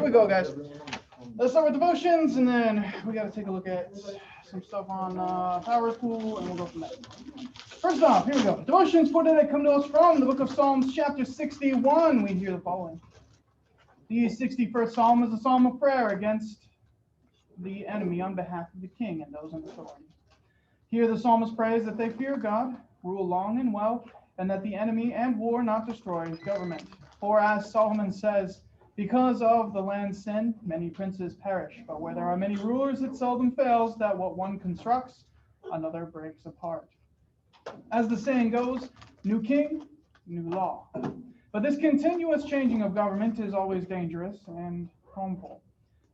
Here we go, guys. Let's start with devotions, and then we got to take a look at some stuff on Power School, and we'll go from there. First off, here we go. Devotions for today come to us from the book of Psalms, chapter 61. We hear the following. The 61st Psalm is a psalm of prayer against the enemy on behalf of the king and those in authority. Here the psalmist prays that they fear God, rule long and well, and that the enemy and war not destroy his government. For as Solomon says, because of the land's sin, many princes perish. But where there are many rulers, it seldom fails that what one constructs, another breaks apart. As the saying goes, new king, new law. But this continuous changing of government is always dangerous and harmful.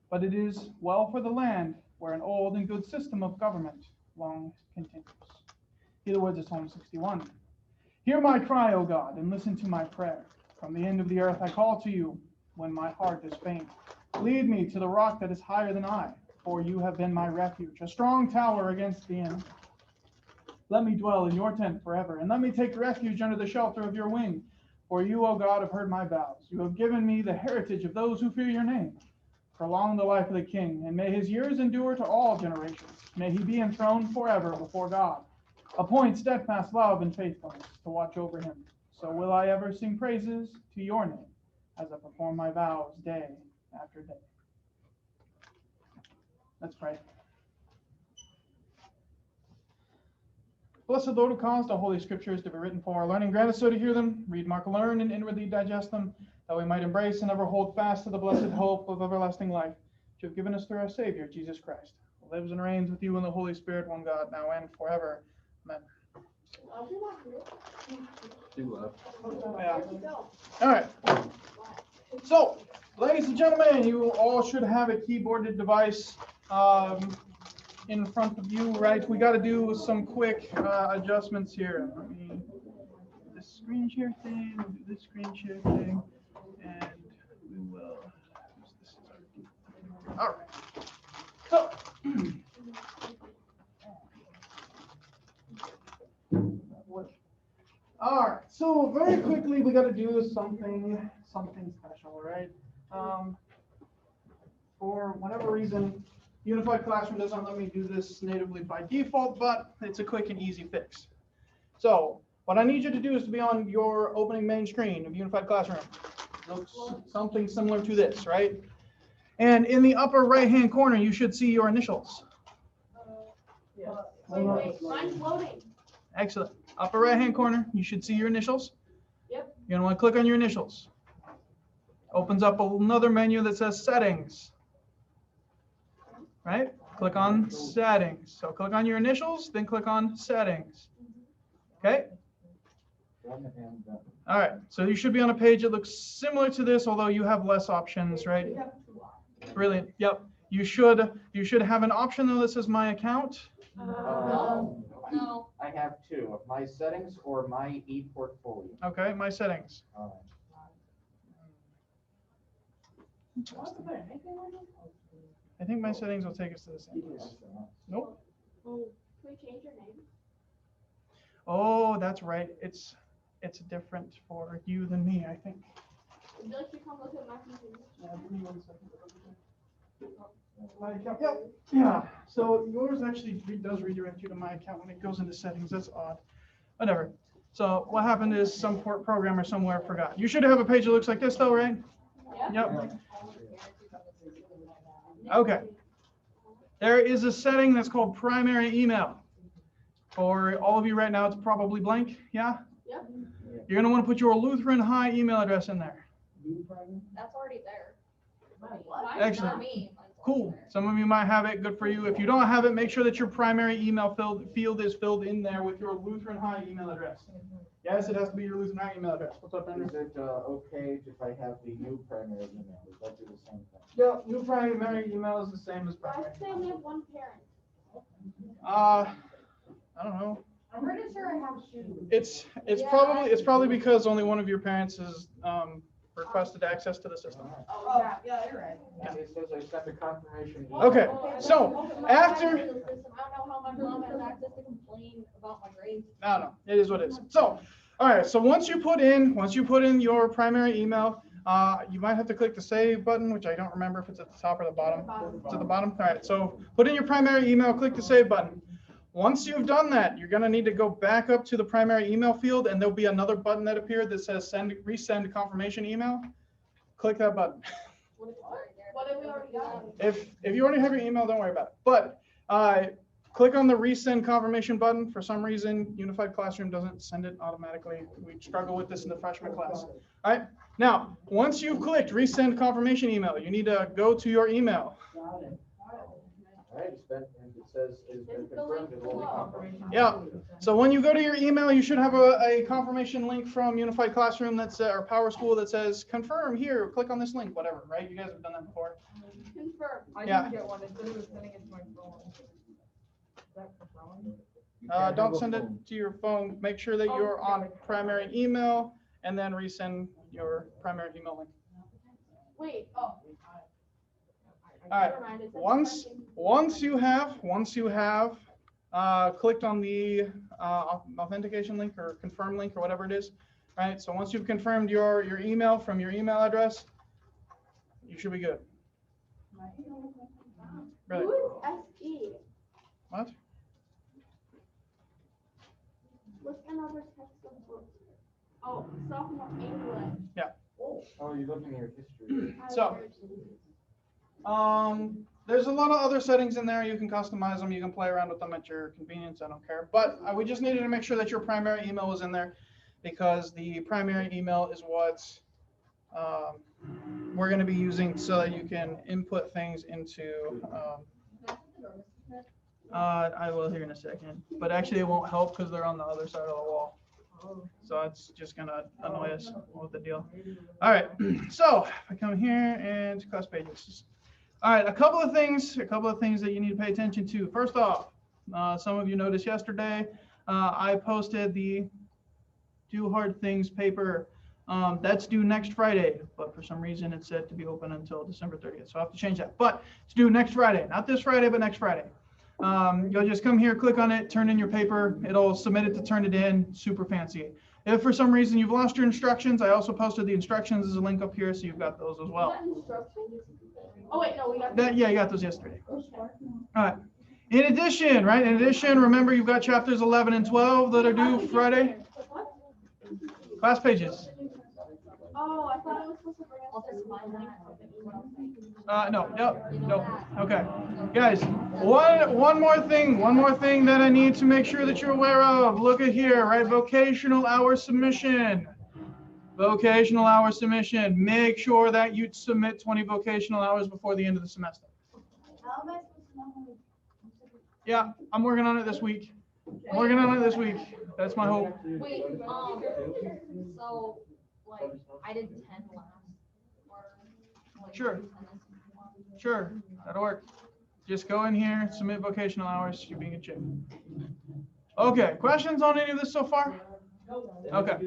But it is well for the land where an old and good system of government long continues. Hear the words of Psalm 61. Hear my cry, O God, and listen to my prayer. From the end of the earth I call to you when my heart is faint. Lead me to the rock that is higher than I, for you have been my refuge, a strong tower against the enemy. Let me dwell in your tent forever, and let me take refuge under the shelter of your wing. For you, O God, have heard my vows. You have given me the heritage of those who fear your name. Prolong the life of the king, and may his years endure to all generations. May he be enthroned forever before God. Appoint steadfast love and faithfulness to watch over him. So will I ever sing praises to your name as I perform my vows day after day. Let's pray. Blessed Lord, who caused the Holy Scriptures to be written for our learning, grant us so to hear them, read, mark, learn, and inwardly digest them, that we might embrace and ever hold fast to the blessed hope of everlasting life, which you have given us through our Savior, Jesus Christ, who lives and reigns with you in the Holy Spirit, one God, now and forever. Amen. Yeah. All right. So, ladies and gentlemen, you all should have a keyboarded device in front of you, right? We got to do some quick adjustments here. Let me do this screen share thing, we'll do this screen share thing, and we will use this as our. All right. So, all right. So very quickly, we got to do something special, right? For whatever reason, Unified Classroom doesn't let me do this natively by default, but it's a quick and easy fix. So what I need you to do is to be on your opening main screen of Unified Classroom. It looks something similar to this, right? And in the upper right-hand corner, you should see your initials. Wait, mine's loading. Excellent. Upper right-hand corner, you should see your initials. Yep. You're going to want to click on your initials. Opens up another menu that says Settings. Right? Click on Settings. So click on your initials, then click on Settings. Okay? All right. So you should be on a page that looks similar to this, although you have less options, right? Brilliant. Yep. You should have an option though that says My Account. No. I have two, My Settings or My ePortfolio. Okay, My Settings. I think My Settings will take us to the same place. Nope. Can we change your name? Oh, that's right. It's different for you than me, I think. Would you like to come look at my computer? Yeah, give me 1 second. My account. Yep. Yeah. So yours actually does redirect you to My Account when it goes into settings. That's odd. Whatever. So what happened is some programmer somewhere forgot. You should have a page that looks like this though, right? Yeah. Yep. Okay. There is a setting that's called primary email. For all of you right now, it's probably blank. Yeah? Yep. You're going to want to put your Lutheran High email address in there. That's already there. Excellent. Not me. Cool. Some of you might have it. Good for you. If you don't have it, make sure that your primary email field is filled in there with your Lutheran High email address. Yes, it has to be your Lutheran High email address. What's up, Andrew? Is it okay if I have the new primary email? Does that do the same thing? Yeah, new primary email is the same as I primary. say only have one parent. I don't know. I'm pretty sure I have two. It's probably because only one of your parents has requested access to the system. Oh, yeah, you're right. It says I sent a confirmation email. Okay, so after. I don't know how my mom has access to complain about my grades. No, it is what it is. So, all right. So once you put in your primary email, You might have to click the save button, which I don't remember if it's at the top or the bottom. It's at the bottom. All right, so put in your primary email, click the save button. Once you've done that, you're gonna need to go back up to the primary email field, and there'll be another button that appeared that says resend confirmation email. Click that button. What if we already got it? If you already have your email, don't worry about it. But click on the resend confirmation button. For some reason, Unified Classroom doesn't send it automatically. We struggle with this in the freshman class. All right. Now, once you've clicked resend confirmation email, you need to go to your email. All right, it's been, and it says it's been confirmed, it will be confirmed. Yeah. So when you go to your email, you should have a confirmation link from Unified Classroom that's or Power School that says confirm here. Click on this link, whatever. Right? You guys have done that before. Confirm. I Yeah. didn't get one, it said it was sending it to my phone. Is that confirmed? Don't send it to your phone. Make sure that you're on primary email, and then resend your primary email link. Wait, oh. All right. Never mind, it says Once you have clicked on the authentication link or confirm link or whatever it is, right? So once you've confirmed your email from your email address, you should be good. Really? Who is SE? What? What's another textbook? Oh, sophomore English. Oh, you're looking at your history. So, there's a lot of other settings in there. You can customize them. You can play around with them at your convenience. I don't care. But we just needed to make sure that your primary email was in there, because the primary email is what we're going to be using so that you can input things into. I will here in a second. But actually, it won't help because they're on the other side of the wall. So it's just going to annoy us with the deal. All right. So I come here and class pages. All right, a couple of things that you need to pay attention to. First off, some of you noticed yesterday, I posted the Do Hard Things paper. That's due next Friday, but for some reason it's set to be open until December 30th. So I have to change that. But it's due next Friday, not this Friday, but next Friday. You'll just come here, click on it, turn in your paper. It'll submit it to turn it in. Super fancy. If for some reason you've lost your instructions, I also posted the instructions as a link up here, so you've got those as well. What instructions? Oh wait, no, we got. Yeah, you got those yesterday. All right. In addition, remember you've got chapters 11 and 12 that are due Friday. What? Class pages. Oh, I thought it was supposed to bring us this No. Okay. Guys, one more thing that I need to make sure that you're aware of. Look at here, right? Vocational hour submission. Vocational hour submission. Make sure that you submit 20 vocational hours before the end of the semester. How am I supposed to know? Yeah, I'm working on it this week. That's my hope. Wait, so, like, I did 10 last, or, like, Sure. Sure, that'll work. Just go in here, submit vocational hours, you're being a chick. Okay, questions on any of this so far? Okay.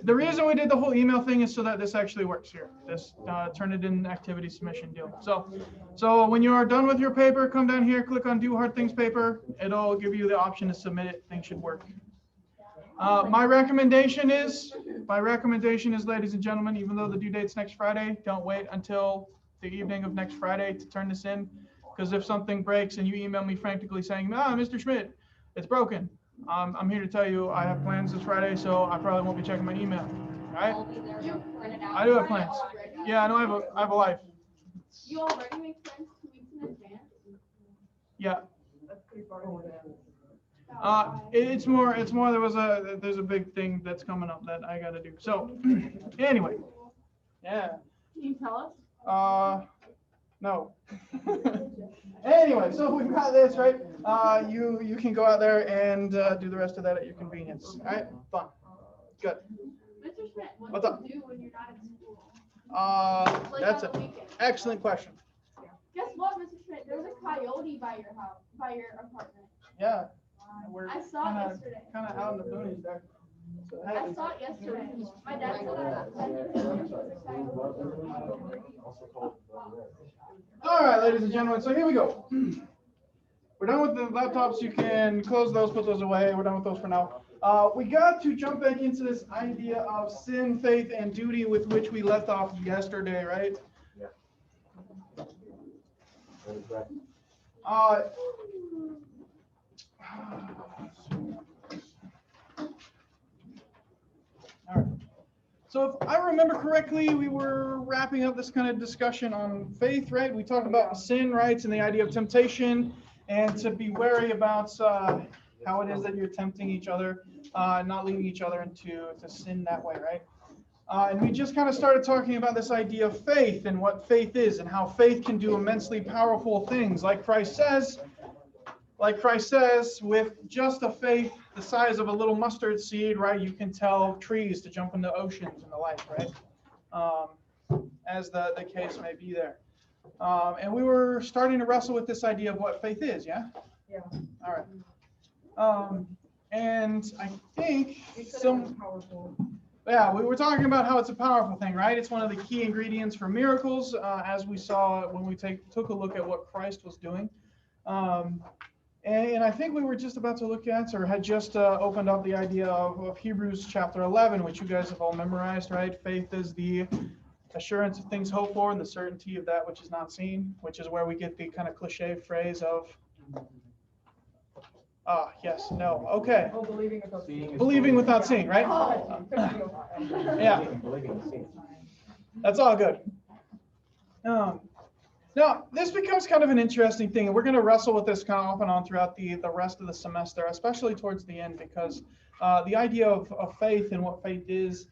The reason we did the whole email thing is so that this actually works here. This turn it in activity submission deal. So when you are done with your paper, come down here, click on Do Hard Things paper. It'll give you the option to submit it. Things should work. My recommendation is, ladies and gentlemen, even though the due date's next Friday, don't wait until the evening of next Friday to turn this in. Because if something breaks and you email me frantically saying, Mr. Schmidt, it's broken. I'm here to tell you I have plans this Friday, so I probably won't be checking my email. All right? I'll be there to print it out. I do have plans. Yeah, I know I have a life. You already make plans 2 weeks in advance? Yeah. That's pretty far away. It's more there's a big thing that's coming up that I gotta do. So anyway. Yeah. Can you tell us? No. Anyway, so we've got this, right? You can go out there and do the rest of that at your convenience. All right? Fun. Good. Mr. Schmidt, what What's do up? you do when you're not at school? Like That's on the an weekend? excellent question. Guess what, Mr. Schmidt? There's a coyote by your house, by your apartment. Yeah. We're I saw it yesterday. kind of out in the boonies there. So, hey, I saw it yesterday. My dad said that. Also called, all right, ladies and gentlemen, so here we go. We're done with the laptops. You can close those, put those away. We're done with those for now. We got to jump back into this idea of sin, faith, and duty with which we left off yesterday, right? That is right. Uh, all right. So if I remember correctly, we were wrapping up this kind of discussion on faith, right? We talked about sin, right, and the idea of temptation, and to be wary about how it is that you're tempting each other, not leading each other into sin that way, right? And we just kind of started talking about this idea of faith and what faith is and how faith can do immensely powerful things. Like Christ says, with just a faith the size of a little mustard seed, right, you can tell trees to jump into oceans and the like, right? As the case may be there. And we were starting to wrestle with this idea of what faith is, yeah? Yeah. All right. And I think You said it was powerful. yeah, we were talking about how it's a powerful thing, right? It's one of the key ingredients for miracles, as we saw when we took a look at what Christ was doing. And I think we were just about to look at, or had just opened up the idea of Hebrews chapter 11, which you guys have all memorized, right? Faith is the assurance of things hoped for and the certainty of that which is not seen, which is where we get the kind of cliche phrase of, yes, no, okay. Oh, believing without seeing. Believing without seeing, right? Yeah. Believing is seeing. That's all good. Now, this becomes kind of an interesting thing, and we're going to wrestle with this kind of off and on throughout the rest of the semester, especially towards the end, because the idea of faith and what faith is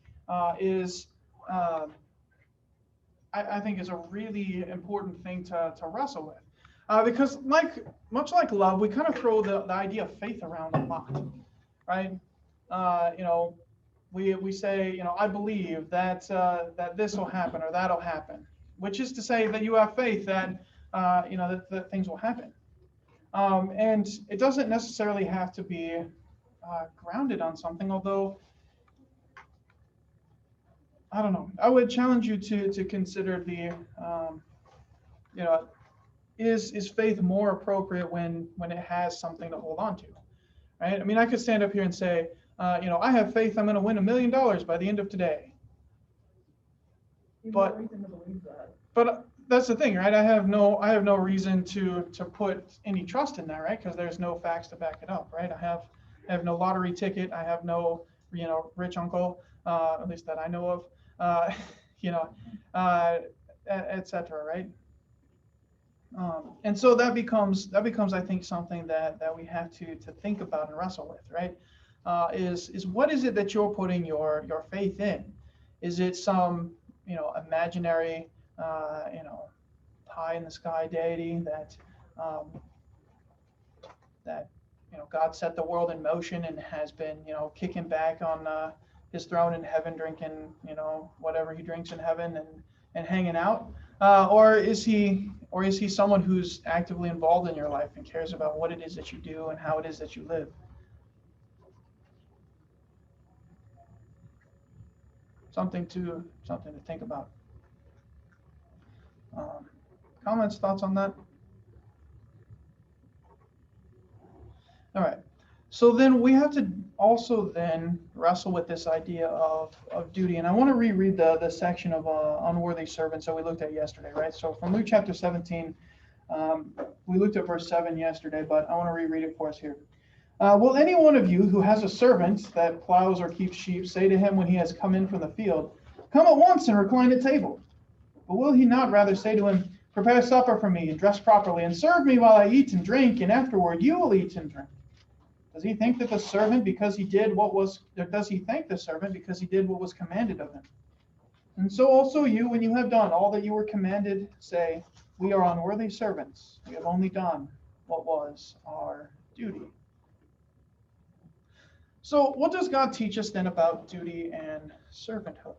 I think is a really important thing to wrestle with. Because much like love, we kind of throw the idea of faith around a lot, right? We say, I believe that this will happen or that'll happen, which is to say that you have faith that, that things will happen. And it doesn't necessarily have to be grounded on something, although, I don't know. I would challenge you to consider the, is faith more appropriate when it has something to hold on to, right? I mean, I could stand up here and say, I have faith I'm going to win $1 million by the end of today. But reason to believe that. But that's the thing, right? I have no reason to put any trust in that, right? Because there's no facts to back it up, right? I have no lottery ticket. I have no, rich uncle, at least that I know of, et cetera, right? And so that becomes, I think, something that we have to think about and wrestle with, right? Is what is it that you're putting your faith in? Is it some, imaginary, pie in the sky deity that God set the world in motion and has been, kicking back on his throne in heaven, drinking, whatever he drinks in heaven and hanging out? Or is he someone who's actively involved in your life and cares about what it is that you do and how it is that you live? Something to think about. Comments, thoughts on that? All right. So then we have to also then wrestle with this idea of duty. And I want to reread the section of unworthy servants that we looked at yesterday, right? So from Luke chapter 17, we looked at verse 7 yesterday, but I want to reread it for us here. Will any one of you who has a servant that plows or keeps sheep say to him when he has come in from the field, "Come at once and recline at table"? But will he not rather say to him, "Prepare supper for me and dress properly and serve me while I eat and drink, and afterward you will eat and drink"? Does he thank the servant because he did what was commanded of him? And so also you, when you have done all that you were commanded, say, "We are unworthy servants. We have only done what was our duty." So what does God teach us then about duty and servanthood?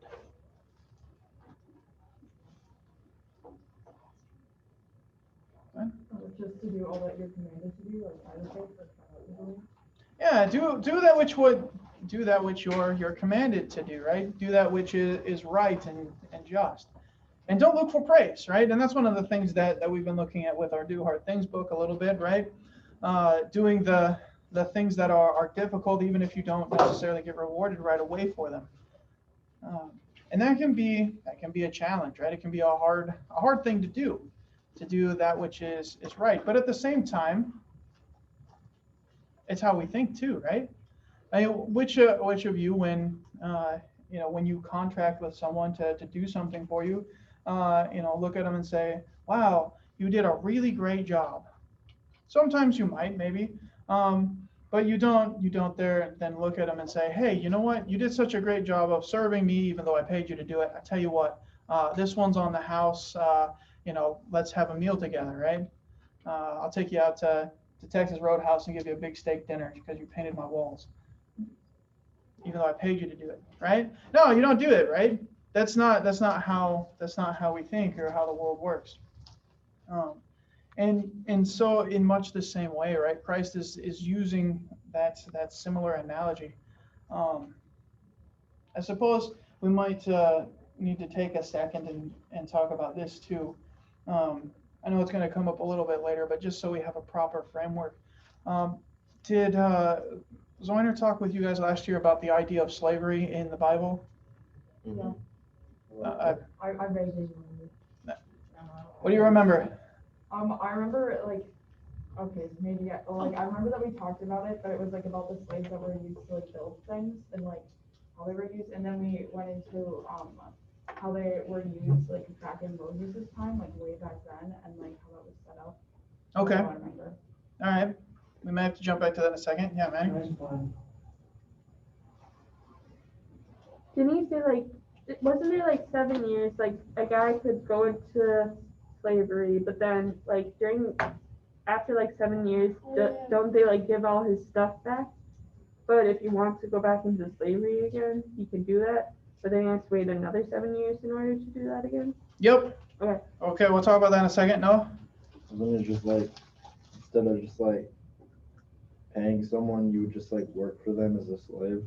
Just to do all that you're commanded to do, like I would say, Yeah, do that which you're commanded to do, right? Do that which is right and just. And don't look for praise, right? And that's one of the things that we've been looking at with our Do Hard Things book a little bit, right? Doing the the things that are difficult, even if you don't necessarily get rewarded right away for them. And that can be a challenge, right? It can be a hard thing to do that which is right. But at the same time, it's how we think too, right? I mean, which of you, when when you contract with someone to do something for you, look at them and say, "Wow, you did a really great job." Sometimes you might, maybe, but you don't there then look at them and say, "Hey, you know what? You did such a great job of serving me, even though I paid you to do it. I tell you what, this one's on the house. Let's have a meal together, right? I'll take you out to Texas Roadhouse and give you a big steak dinner because you painted my walls, even though I paid you to do it, right?" No, you don't do it, right? That's not how we think or how the world works. And so in much the same way, right? Christ is using that similar analogy. I suppose we might need to take a second and talk about this too. I know it's going to come up a little bit later, but just so we have a proper framework. Did Zoiner talk with you guys last year about the idea of slavery in the Bible? No. I vaguely remember. What do you remember? I remember maybe I remember that we talked about it, but it was like about the slaves that were used to like build things and like how they were used, and then we went into how they were used like back in Moses' time, like way back then, and like how that was set up. Okay. I remember. All right. We may have to jump back to that in a second. Yeah, man. That's fine. Didn't he say wasn't there 7 years, a guy could go into slavery, but then after 7 years, don't they give all his stuff back? But if he wants to go back into slavery again, he can do that. But then he has to wait another 7 years in order to do that again. Yep. Okay. Okay, we'll talk about that in a second. No? Isn't it just instead of just paying someone, you would just work for them as a slave?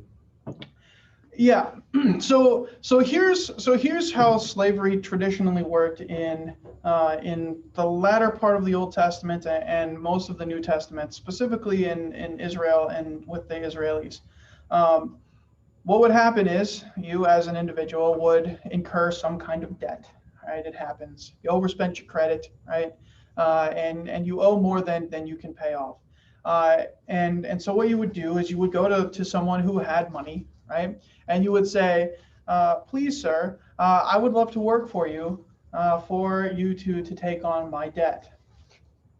Yeah. So here's how slavery traditionally worked in the latter part of the Old Testament and most of the New Testament, specifically in Israel and with the Israelis. What would happen is you as an individual would incur some kind of debt, right? It happens. You overspent your credit, right? And you owe more than you can pay off. And so what you would do is you would go to someone who had money, right? And you would say, "Please, sir, I would love to work for you to take on my debt."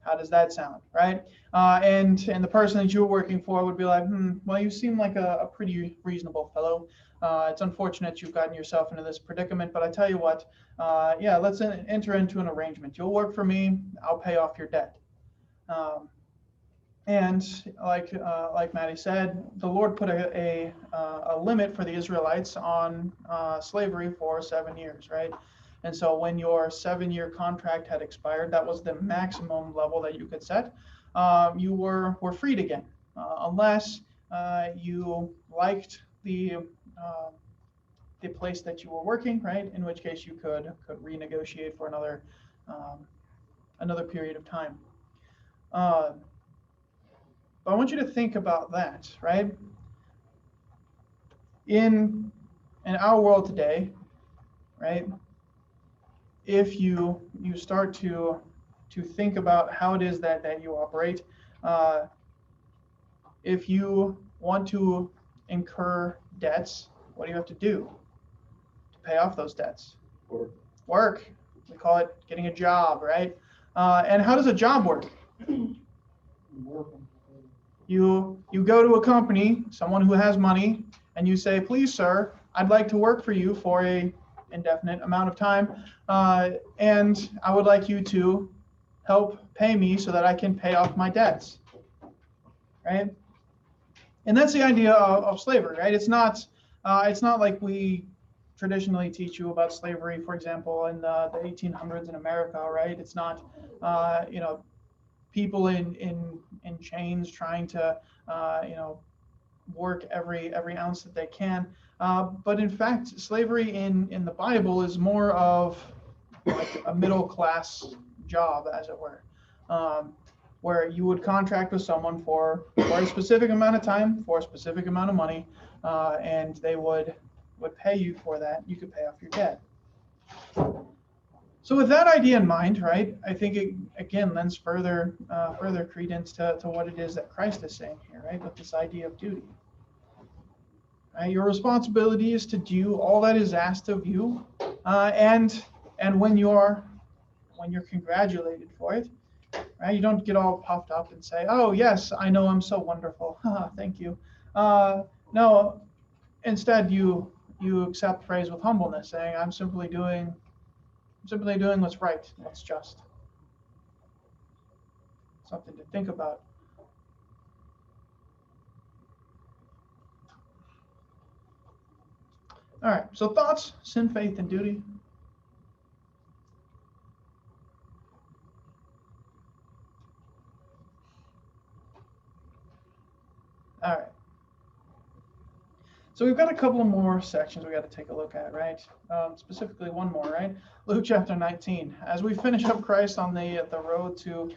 How does that sound, right? And the person that you were working for would be like, "Well, you seem like a pretty reasonable fellow. It's unfortunate you've gotten yourself into this predicament, but I tell you what, let's enter into an arrangement. You'll work for me, I'll pay off your debt." And like Maddie said, the Lord put a limit for the Israelites on slavery for 7 years, right? And so when your 7-year contract had expired, that was the maximum level that you could set. You were freed again, unless you liked the place that you were working, right? In which case you could renegotiate for another period of time. But I want you to think about that, right? In our world today, right? If you start to think about how it is that you operate, if you want to incur debts, what do you have to do to pay off those debts? Work. We call it getting a job, right? And how does a job work? You go to a company, someone who has money, and you say, "Please, sir, I'd like to work for you for a indefinite amount of time, and I would like you to help pay me so that I can pay off my debts," right? And that's the idea of slavery, right? It's not like we traditionally teach you about slavery, for example, in the 1800s in America, right? It's not, people in chains trying to, work every ounce that they can. But in fact, slavery in the Bible is more of like a middle class job, as it were. where you would contract with someone for a specific amount of time, for a specific amount of money, and they would pay you for that. You could pay off your debt. So with that idea in mind, right, I think it again lends further credence to what it is that Christ is saying here, right, with this idea of duty. Right, your responsibility is to do all that is asked of you, and when you're congratulated for it, right, you don't get all puffed up and say, "Oh yes, I know I'm so wonderful. Thank you." No, instead you accept praise with humbleness, saying, "I'm simply doing what's right, what's just." Something to think about. All right, so thoughts, sin, faith, and duty. All right. So we've got a couple of more sections we got to take a look at, right? Specifically one more, right? Luke chapter 19. As we finish up Christ on the road to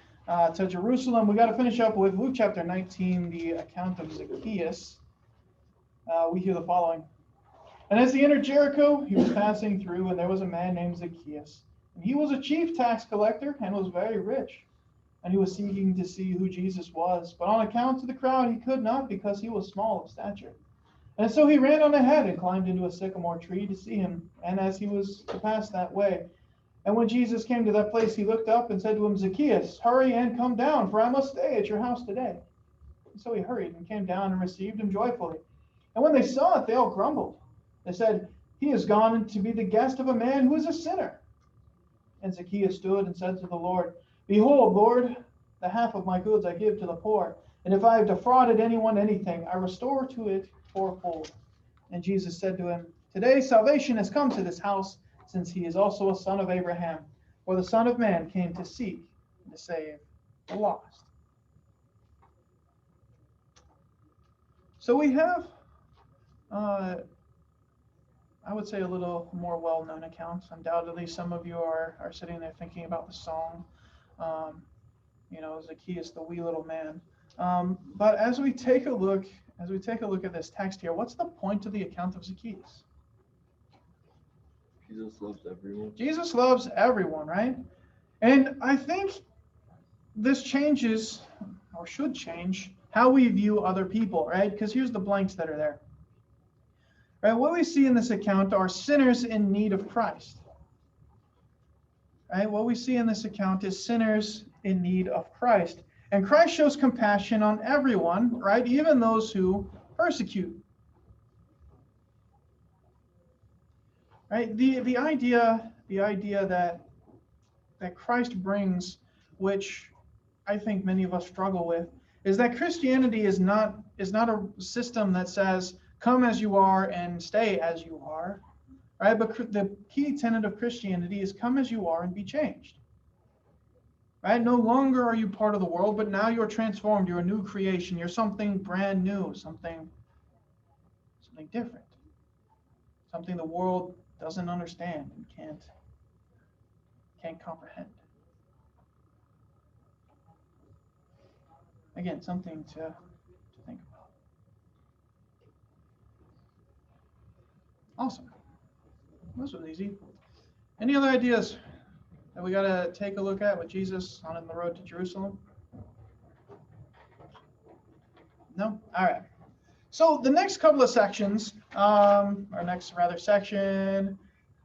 Jerusalem, we got to finish up with Luke chapter 19, the account of Zacchaeus. We hear the following. And as he entered Jericho, he was passing through, and there was a man named Zacchaeus. And he was a chief tax collector and was very rich. And he was seeking to see who Jesus was. But on account of the crowd, he could not, because he was small of stature. And so he ran on ahead and climbed into a sycamore tree to see him, and as he was to pass that way. And when Jesus came to that place, he looked up and said to him, Zacchaeus, hurry and come down, for I must stay at your house today. And so he hurried and came down and received him joyfully. And when they saw it, they all grumbled. They said, he has gone to be the guest of a man who is a sinner. And Zacchaeus stood and said to the Lord, Behold, Lord, the half of my goods I give to the poor, and if I have defrauded anyone anything, I restore to it fourfold. And Jesus said to him, Today salvation has come to this house, since he is also a son of Abraham. For the Son of Man came to seek and to save the lost. So we have, I would say, a little more well-known accounts. Undoubtedly, some of you are sitting there thinking about the song, Zacchaeus, the wee little man. But as we take a look at this text here, what's the point of the account of Zacchaeus? Jesus loves everyone. Jesus loves everyone, right? And I think this changes, or should change, how we view other people, right? Because here's the blanks that are there. Right? What we see in this account are sinners in need of Christ. Right? What we see in this account is sinners in need of Christ. And Christ shows compassion on everyone, right? Even those who persecute. Right? The idea that Christ brings, which I think many of us struggle with, is that Christianity is not a system that says, come as you are and stay as you are. Right? But the key tenet of Christianity is come as you are and be changed. Right? No longer are you part of the world, but now you're transformed. You're a new creation. You're something brand new, something different, something the world doesn't understand and can't comprehend. Again, something to think about. Awesome. This was easy. Any other ideas that we got to take a look at with Jesus on the road to Jerusalem? No? All right. So the next couple of sections, our next section,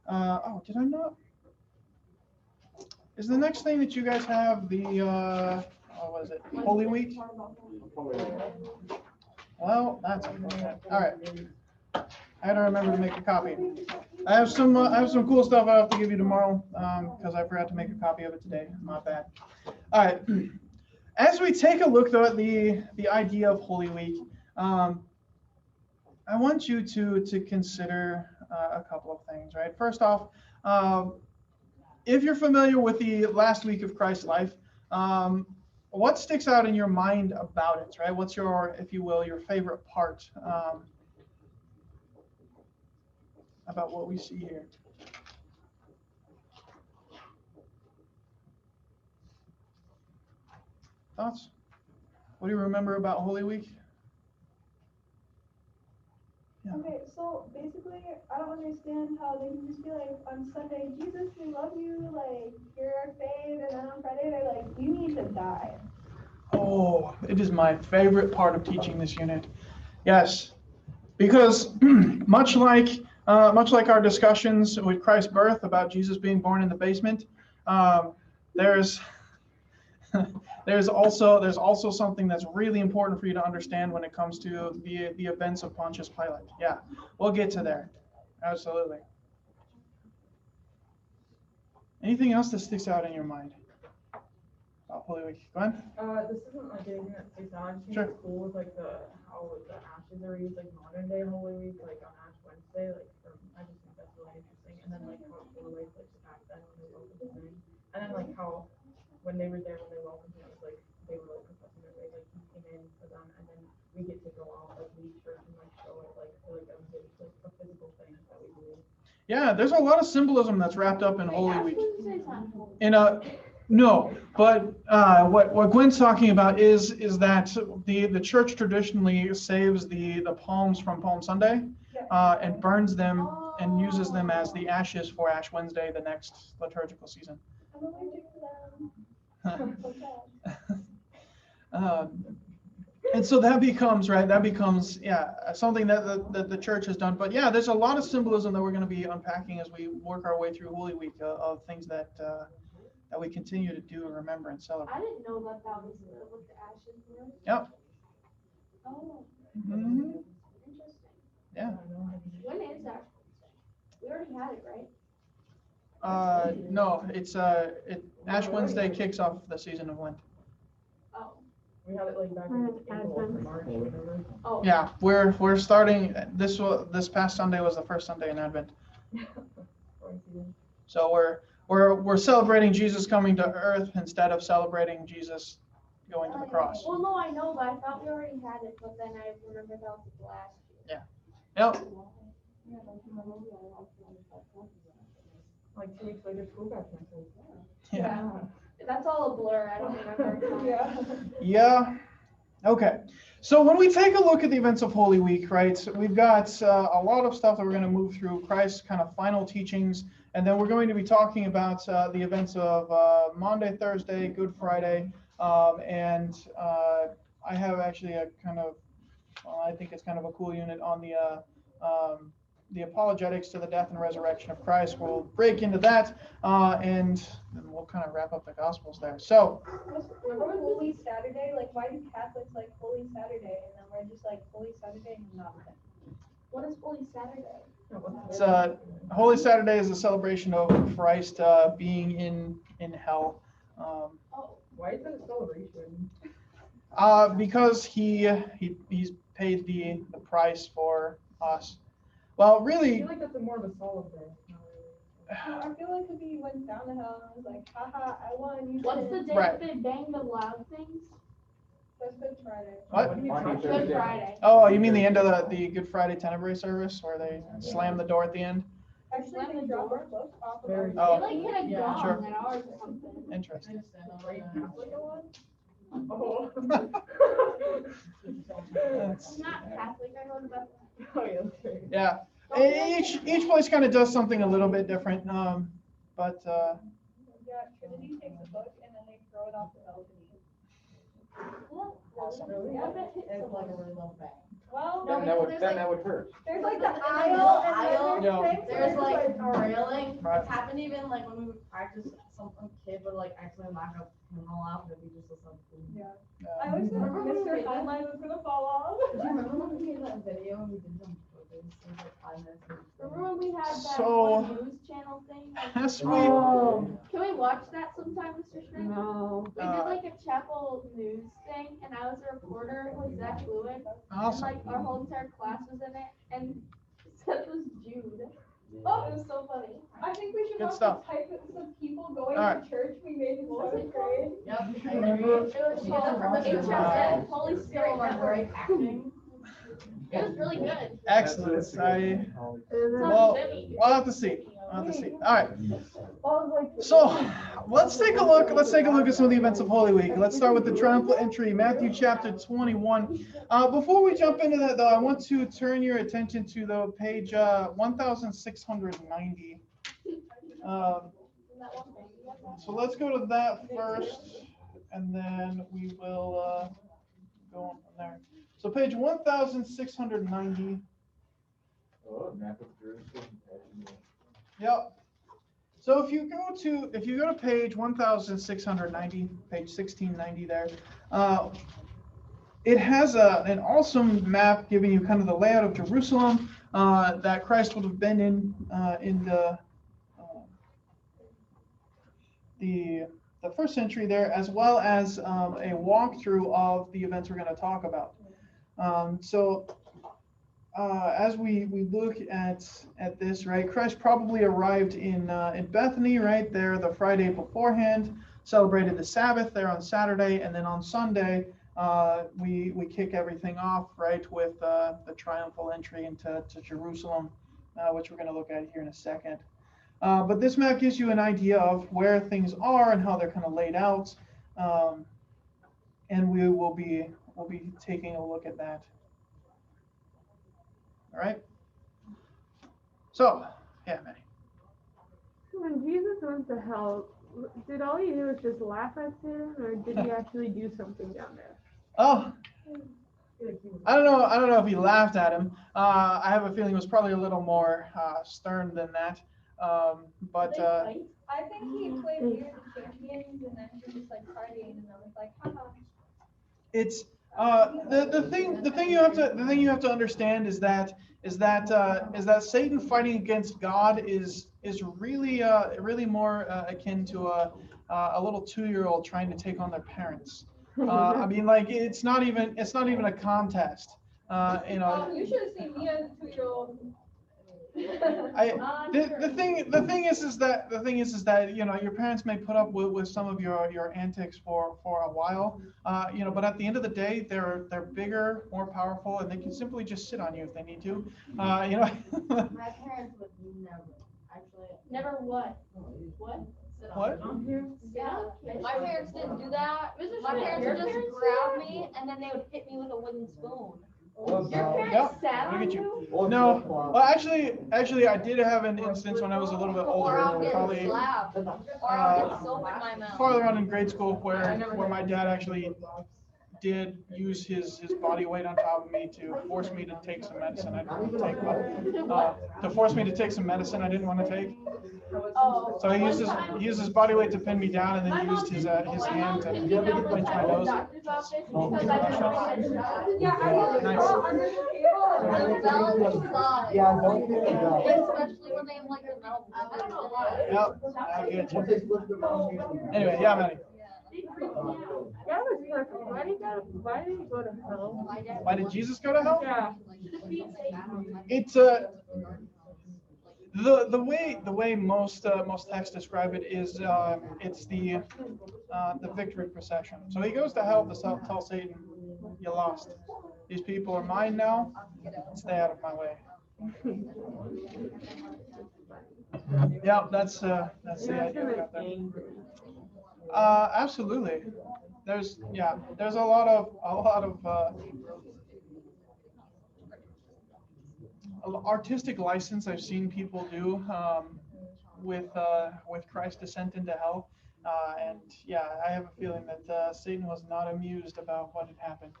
did I not? Is the next thing that you guys have the, what was it, Holy Week? Well, that's unfortunate. All right. I gotta remember to make a copy. I have some cool stuff I have to give you tomorrow because I forgot to make a copy of it today. Not bad. All right. As we take a look though at the idea of Holy Week, I want you to consider a couple of things, right? First off, if you're familiar with the last week of Christ's life, what sticks out in your mind about it, right? What's your, if you will, your favorite part about what we see here? Thoughts? What do you remember about Holy Week? Yeah. Okay, so basically, I don't understand how they can just be like, on Sunday, Jesus, we love you, like, you're our fave, and then on Friday, they're like, you need to die. Oh, it is my favorite part of teaching this unit. Yes, because much like our discussions with Christ's birth about Jesus being born in the basement, there's also something that's really important for you to understand when it comes to the events of Pontius Pilate. Yeah, we'll get to there. Absolutely. Anything else that sticks out in your mind about Holy Week? Go ahead. This isn't like anything that sticks out. I just think Sure. it's cool with like how the ashes are used like modern day Holy Week, like on Ash Wednesday, I just think that's really interesting. And then like how it correlates like to back then when they welcomed him in. And then like how when they were there when they welcomed him, it was like they were like professing their faith, like he came in for them, and then we get to go out like leave church and like show it like for like a physical thing that we do. Yeah, there's a lot of symbolism that's wrapped up in Holy Week. Wednesday's not Holy. No, but what Gwen's talking about is that the church traditionally saves the palms from Palm Sunday and burns them and uses them as the ashes for Ash Wednesday, the next liturgical season. I'm allergic to them. And so that becomes something that the church has done. But yeah, there's a lot of symbolism that we're going to be unpacking as we work our way through Holy Week of things that we continue to do and remember and celebrate. I didn't know that was what the ashes were. Yep. Oh, Mm-hmm. interesting. Yeah. When is Ash Wednesday? We already had it, right? No, it's Ash Wednesday kicks off the season of Lent. Oh. We had it like back in April or March or whatever. Oh. Yeah, we're starting this past Sunday was the first Sunday in Advent. So we're celebrating Jesus coming to earth instead of celebrating Jesus going to the cross. Well, no, I know, but I thought we already had it, but then I remembered that was last year. Yep. Like 2 weeks later, school got canceled. Yeah. That's all a blur. I don't remember. Yeah. Okay. So when we take a look at the events of Holy Week, right, we've got a lot of stuff that we're going to move through, Christ's kind of final teachings, and then we're going to be talking about the events of Maundy, Thursday, Good Friday, and I have actually a kind of, I think it's kind of a cool unit on the apologetics to the death and resurrection of Christ. We'll break into that, and then we'll kind of wrap up the Gospels there. So, Remember Holy Saturday? Like, why do Catholics like Holy Saturday, and then we're just like Holy Saturday and nothing? What is Holy Saturday? it's Holy Saturday is a celebration of Christ being in hell, Oh, Why is that a celebration? because he's paid the price for us. Well, I really, feel like that's more of a solid day. I feel like if he went down to hell and was like, haha, I won. You What's the didn't." day Right. they bang the loud things? That's Good Friday. What? What are you Monday, talking Good Thursday. Friday. Oh, you mean the end of the Good Friday Tenebrae service where they slam the door at the end? Actually, Slam they the drop door? a book off of Very our- Oh. They like hit a Yeah. gong Sure. at ours or something. Interesting. Are you Catholic or what? Oh. That's- I'm not Catholic, I go to Bethlehem. Oh, yeah, that's right. yeah. Each place kind of does something a little bit different, but Yeah, Trinity takes a book and then they throw it off the balcony. Really? Yeah, but It's like a really low bang. well, No, Then because there's like, that would hurt. there's like the the middle aisle and aisle, then Yeah. there's things. There's where like it's a railing. Right. It's happened even like when we would practice, some kid would like actually knock up and roll out, but we just was like, I always thought Remember when we Mr. did that? Highline was gonna fall off. Do you remember when we made that video and we did some photos? It was like 5 minutes. remember when we had that So- one news channel thing? yes, we. Oh, Can we watch that sometime, Mr. Schmidt? no. We did like a chapel news thing, and I was a reporter with Zach Lewin, and Awesome. like our whole entire class was in it, and Seth was Jude. Oh, it was so funny. I think we should Good watch stuff. the type of people going All right. to church we made in What was seventh it called? grade. Yep. I Remember? agree. It was Yeah, called from the HSN, Holy Spirit Network. acting. It was really good. Excellent. Is it? Well, we'll have to see. Not the seat. All right. Well, like. So let's take a look. Let's take a look at some of the events of Holy Week. Let's start with the triumphal entry, Matthew chapter 21. Before we jump into that, though, I want to turn your attention to the page 1690. So let's go to that first, and then we will go on from there. So page 1690. Oh, map of Jerusalem. Yep. So if you go to page 1690, page 1690 there, it has an awesome map giving you kind of the layout of Jerusalem that Christ would have been in the first century there, as well as a walkthrough of the events we're going to talk about. As we look at this, right, Christ probably arrived in Bethany, right there, the Friday beforehand, celebrated the Sabbath there on Saturday, and then on Sunday, we kick everything off, right, with the triumphal entry into Jerusalem, which we're going to look at here in a second. But this map gives you an idea of where things are and how they're kind of laid out, and we'll be taking a look at that. All right. So, yeah, Manny. When Jesus went to hell, did all he do was just laugh at Satan, or did he actually do something down there? Oh, I don't know if he laughed at him. I have a feeling it was probably a little more stern than that. I think he played weird champions and then he was just like partying and I was like, haha. It's the thing you have to understand is that Satan fighting against God is really more akin to a little 2-year-old trying to take on their parents. I mean, like it's not even a contest. You should have seen me as a 2-year-old. The thing is that your parents may put up with some of your antics for a while, but at the end of the day they're bigger, more powerful, and they can simply just sit on you if they need to. My parents would Never what? What? What? Yeah. My parents didn't do that. My parents would just grab me and then they would hit me with a wooden spoon. Your parents Yep, sat look on at you? you. No, well, actually, I did have an instance when I was a little bit Or I'll older, get probably slapped. Or I'll get soap in my mouth. farther on in grade school, where my dad actually did use his body weight on top of me to force me to take some medicine I didn't want to take. To force me to take some medicine I didn't want to take. Oh. So he used his body weight to pin me down, and then he used his hand to pinch my nose. Yeah, I was Nice. under the table. Especially when they have like the metal. I don't know why. Yep, I get you. Anyway, yeah, Manny. That was perfect. Why did he go to hell? Why did Jesus go to hell? Yeah. It's the way most texts describe it is it's the victory procession. So he goes to hell to tell Satan, "You lost. These people are mine now. Stay out of my way." Yeah, that's the idea about that. Absolutely. There's a lot of artistic license I've seen people do with Christ's descent into hell, and yeah, I have a feeling that Satan was not amused about what had happened.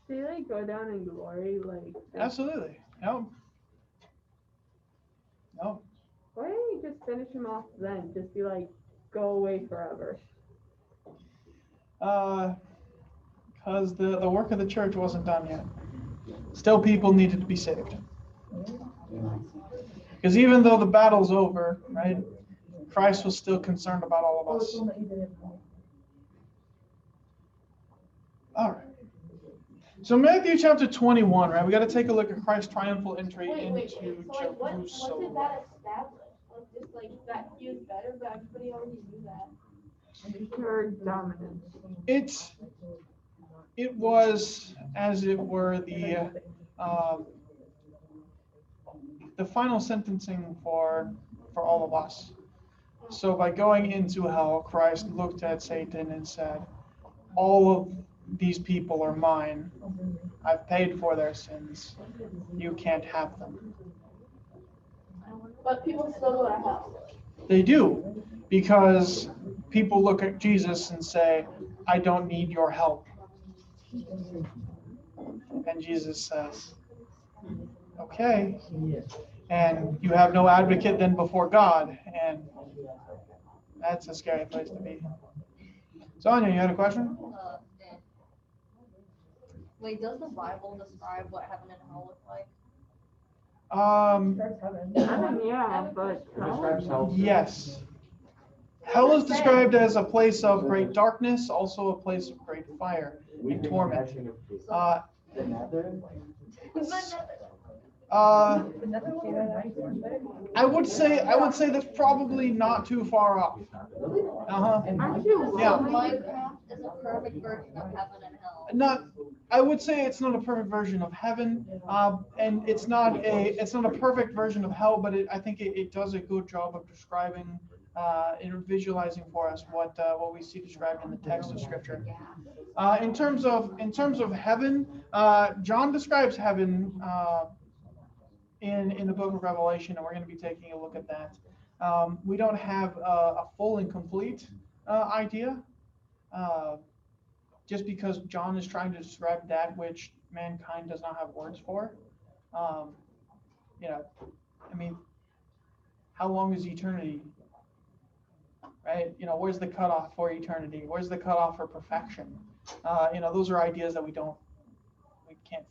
Did he like go down in glory? Like Absolutely. No. why didn't he just finish him off then? Just be like, go away forever. Because the work of the church wasn't done yet. Still, people needed to be saved. Because even though the battle's over, right, Christ was still concerned about all of us. All right. So Matthew chapter 21, right? We got to take a look at Christ's triumphal entry into So like, what did Jerusalem. that establish? Like, just like that he was better, but everybody already knew that. Pure dominance. It was, as it were, the final sentencing for for all of us. So by going into hell, Christ looked at Satan and said, all of these people are mine. I've paid for their sins. You can't have them. But people still go to hell. They do, because people look at Jesus and say, I don't need your help. And Jesus says, okay. And you have no advocate then before God. And that's a scary place to be. Sonia, you had a question? Wait, does the Bible describe what heaven and hell look like? Heaven, yeah, but hell? Yes. Hell is described as a place of great darkness, also a place of great fire and torment. I would say that's probably not too far off. Aren't you Yeah. Minecraft is a perfect version of heaven and hell. I would say it's not a perfect version of heaven, and it's not a perfect version of hell, but I think it does a good job of describing and visualizing for us what we see described in the text of Scripture. In terms of heaven, John describes heaven in the book of Revelation, and we're going to be taking a look at that. We don't have a full and complete idea, just because John is trying to describe that which mankind does not have words for. I mean, how long is eternity? Right? Where's the cutoff for eternity? Where's the cutoff for perfection? Those are ideas that we can't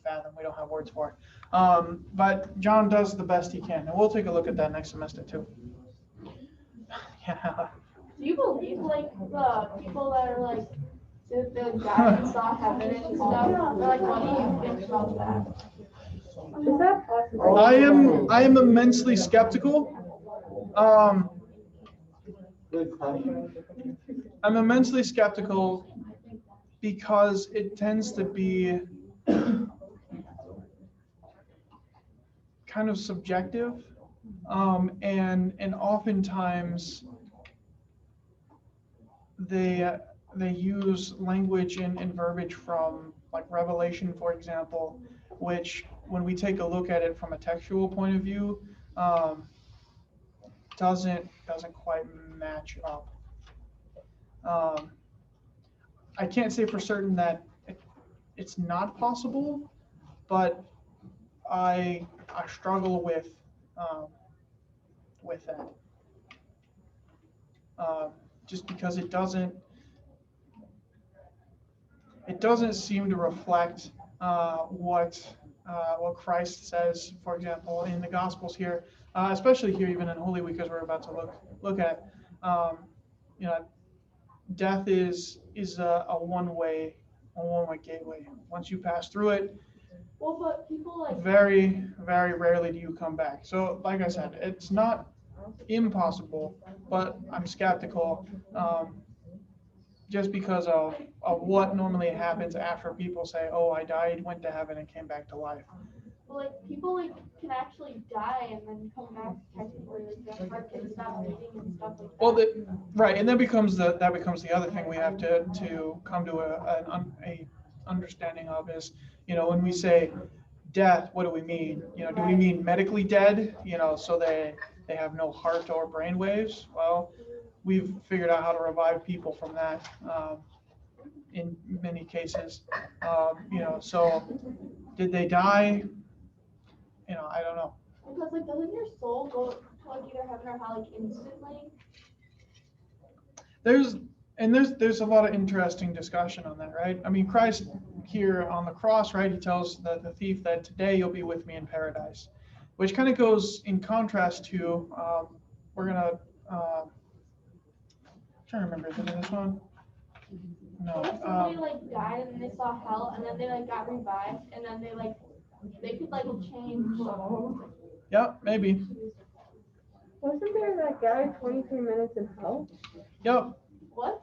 fathom. We don't have words for. But John does the best he can, and we'll take a look at that next semester too. Yeah. Do you believe like the people that are like the guys and saw heaven and stuff? Or, like, what do you think about that? Is that possible? I am immensely skeptical. I'm immensely skeptical because it tends to be kind of subjective, and oftentimes they use language and verbiage from like Revelation, for example, which when we take a look at it from a textual point of view, doesn't quite match up. I can't say for certain that it's not possible, but I struggle with that, just because it doesn't seem to reflect what Christ says, for example, in the Gospels here, especially here even in Holy Week, as we're about to look at. Death is a one-way gateway. Once you pass through it, Well, but people like very, very rarely do you come back. So, like I said, it's not impossible, but I'm skeptical, just because of what normally happens after people say, "Oh, I died, went to heaven, and came back to life." people like can actually die and then come back technically, like their heart can stop beating and stuff like that. Well, right, and that becomes the other thing we have to come to a understanding of is, when we say death, what do we mean? Do we mean medically dead? So they have no heart or brain waves? Well, we've figured out how to revive people from that in many cases. So did they die? I don't know. Because like doesn't your soul go to like either heaven or hell like instantly? There's a lot of interesting discussion on that, right? I mean, Christ here on the cross, right? He tells the thief that today you'll be with me in paradise, which kind of goes in contrast to we're gonna trying to remember, is it in this one? No. What if somebody like died and then they saw hell and then they like got revived and then they could like change. Yep, maybe. Wasn't there that guy 23 minutes in hell? Yep. What?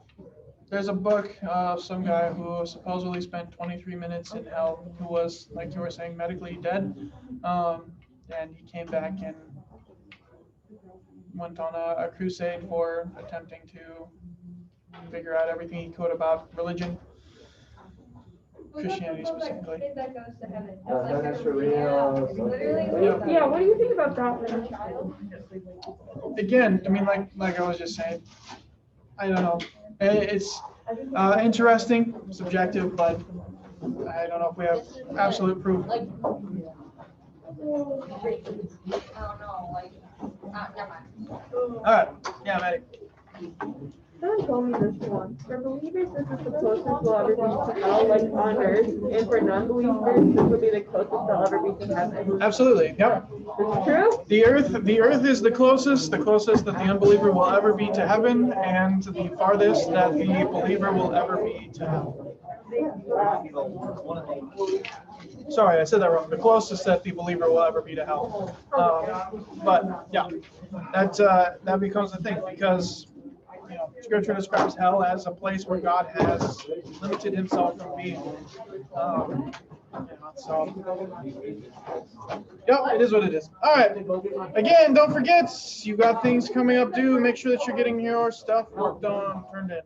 There's a book of some guy who supposedly spent 23 minutes in hell, who was, like you were saying, medically dead, and he came back and went on a crusade for attempting to figure out everything he could about religion, Christianity specifically. Kid that goes to heaven. None is for Yeah, real. it's literally Yeah, what do you think about that then? Again, I mean, like I was just saying, I don't know. It's interesting, subjective, but I don't know if we have absolute proof. Like, I don't know, like, never mind. All right, yeah, Maddie. Someone told me this once. For believers, this is the closest we'll ever be to hell, like on earth, and for non-believers, this will be the closest they'll ever be to heaven. Absolutely, yep. It's true? The earth is the closest that the unbeliever will ever be to heaven, and the farthest that the believer will ever be to hell. Sorry, I said that wrong. The closest that the believer will ever be to hell. But yeah, that becomes the thing, because Scripture describes hell as a place where God has limited himself from being. So, yep, it is what it is. All right. Again, don't forget, you got things coming up due. Make sure that you're getting your stuff worked on, turned in.